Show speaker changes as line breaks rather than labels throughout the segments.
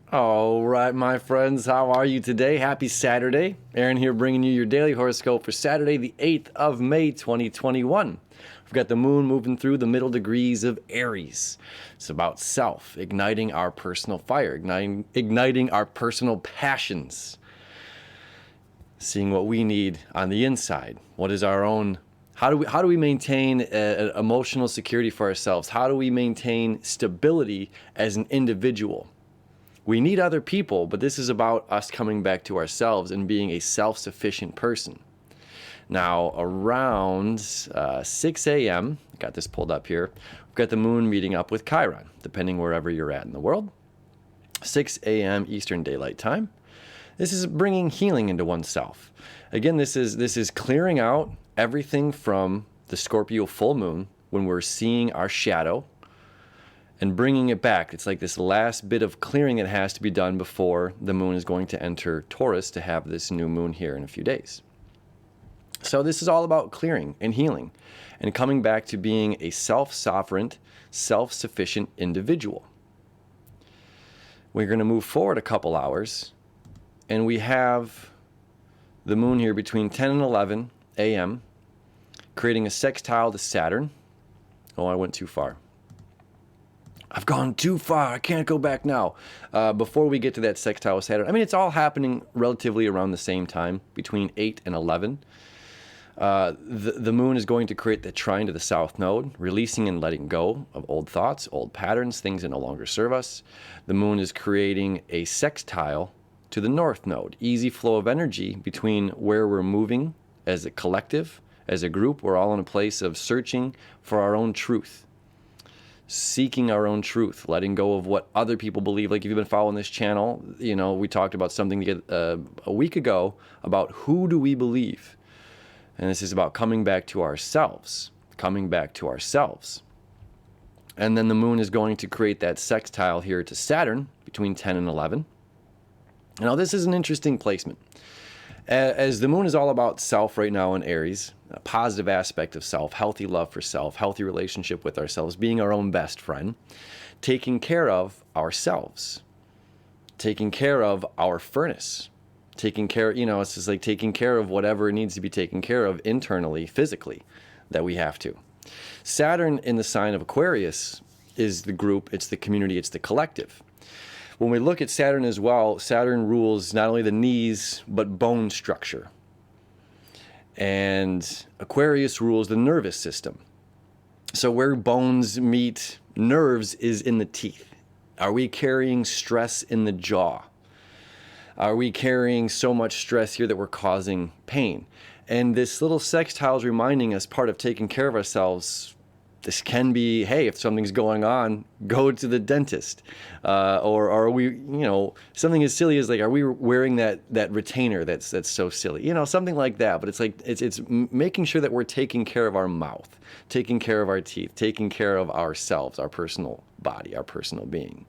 All right, my friends, how are you today? Happy Saturday. Aaron here bringing you your daily horoscope for Saturday, the 8th of May, 2021. We've got the moon moving through the middle degrees of Aries. It's about self, igniting our personal fire, igniting our personal passions, seeing what we need on the inside. What is our own, how do we maintain emotional security for ourselves? How do we maintain stability as an individual? We need other people, but this is about us coming back to ourselves and being a self-sufficient person. Now, around 6 a.m., got this pulled up here, we've got the moon meeting up with Chiron, depending wherever you're at in the world. 6 a.m. Eastern Daylight Time. This is bringing healing into oneself. Again, this is clearing out everything from the Scorpio full moon when we're seeing our shadow, and bringing it back. It's like this last bit of clearing that has to be done before the moon is going to enter Taurus to have this new moon here in a few days. So this is all about clearing and healing and coming back to being a self-sovereign, self-sufficient individual. We're going to move forward a couple hours, and we have the moon here between 10 and 11 a.m. creating a sextile to Saturn. Oh, I went too far. I've gone too far. I can't go back now. Before we get to that sextile with Saturn, I mean, it's all happening relatively around the same time, between 8 and 11. The moon is going to create the trine to the south node, releasing and letting go of old thoughts, old patterns, things that no longer serve us. The moon is creating a sextile to the north node, easy flow of energy between where we're moving as a collective, as a group. We're all in a place of searching for our own truth. Seeking our own truth, letting go of what other people believe. Like if you've been following this channel, you know, we talked about something a week ago about who do we believe? And this is about coming back to ourselves, coming back to ourselves. And then the moon is going to create that sextile here to Saturn between 10 and 11. Now this is an interesting placement. As the moon is all about self right now in Aries, a positive aspect of self, healthy love for self, healthy relationship with ourselves, being our own best friend, taking care of ourselves, taking care of our furnace, taking care, you know, it's just like taking care of whatever needs to be taken care of internally, physically, that we have to. Saturn in the sign of Aquarius is the group, it's the community, it's the collective. When we look at Saturn as well, Saturn rules not only the knees, but bone structure. And Aquarius rules the nervous system. So where bones meet nerves is in the teeth. Are we carrying stress in the jaw? Are we carrying so much stress here that we're causing pain? And this little sextile is reminding us, part of taking care of ourselves, this can be, hey, if something's going on, go to the dentist. Or are we, you know, something as silly as like, are we wearing that retainer that's so silly? You know, something like that. But it's like, it's making sure that we're taking care of our mouth, taking care of our teeth, taking care of ourselves, our personal body, our personal being.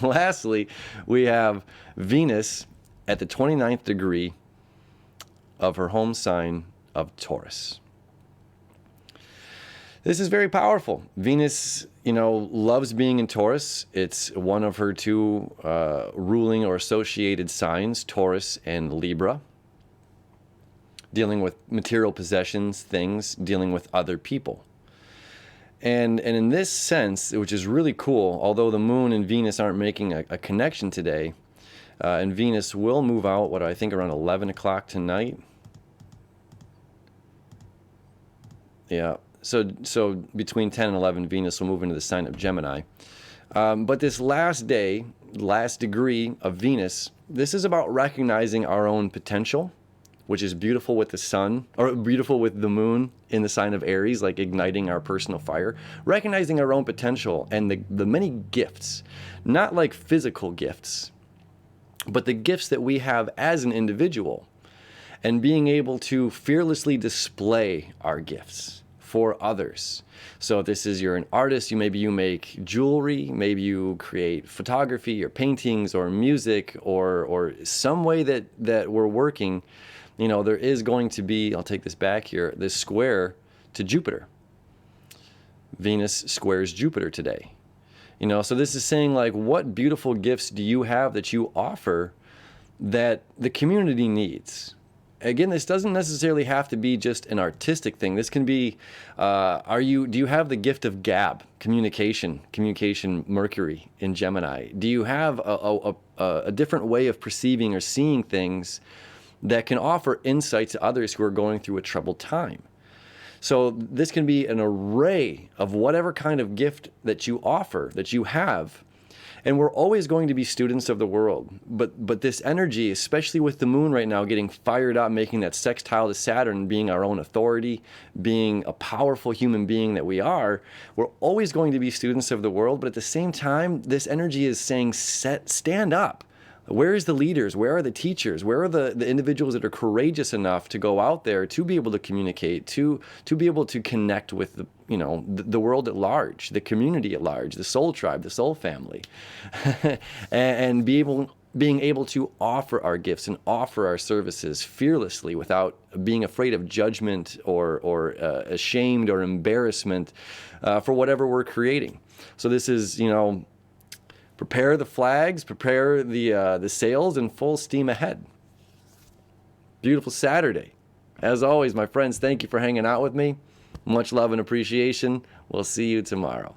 Lastly, we have Venus at the 29th degree of her home sign of Taurus. This is very powerful. Venus, you know, loves being in Taurus. It's one of her two ruling or associated signs, Taurus and Libra. Dealing with material possessions, things, dealing with other people. And in this sense, which is really cool, although the moon and Venus aren't making a connection today, and Venus will move out, what I think around 11 o'clock tonight. Yeah. So between 10 and 11, Venus will move into the sign of Gemini. But this last day, last degree of Venus, this is about recognizing our own potential, which is beautiful with the sun, or beautiful with the moon in the sign of Aries, like igniting our personal fire. Recognizing our own potential and the many gifts, not like physical gifts, but the gifts that we have as an individual, and being able to fearlessly display our gifts for others. So if this is, you're an artist, maybe you make jewelry, maybe you create photography or paintings or music or some way that we're working, you know, there is going to be, I'll take this back here, this square to Jupiter. Venus squares Jupiter today. You know, so this is saying like, what beautiful gifts do you have that you offer that the community needs? Again, this doesn't necessarily have to be just an artistic thing. This can be, do you have the gift of gab, communication Mercury in Gemini? Do you have a different way of perceiving or seeing things that can offer insight to others who are going through a troubled time? So this can be an array of whatever kind of gift that you offer, that you have. And we're always going to be students of the world. But this energy, especially with the moon right now getting fired up, making that sextile to Saturn, being our own authority, being a powerful human being that we are, we're always going to be students of the world. But at the same time, this energy is saying, stand up. Where is the leaders? Where are the teachers? Where are the individuals that are courageous enough to go out there to be able to communicate, to be able to connect with the world at large, the community at large, the soul tribe, the soul family, and being able to offer our gifts and offer our services fearlessly without being afraid of judgment or ashamed or embarrassment for whatever we're creating. So this is, prepare the flags, prepare the sails, and full steam ahead. Beautiful Saturday. As always, my friends, thank you for hanging out with me. Much love and appreciation. We'll see you tomorrow.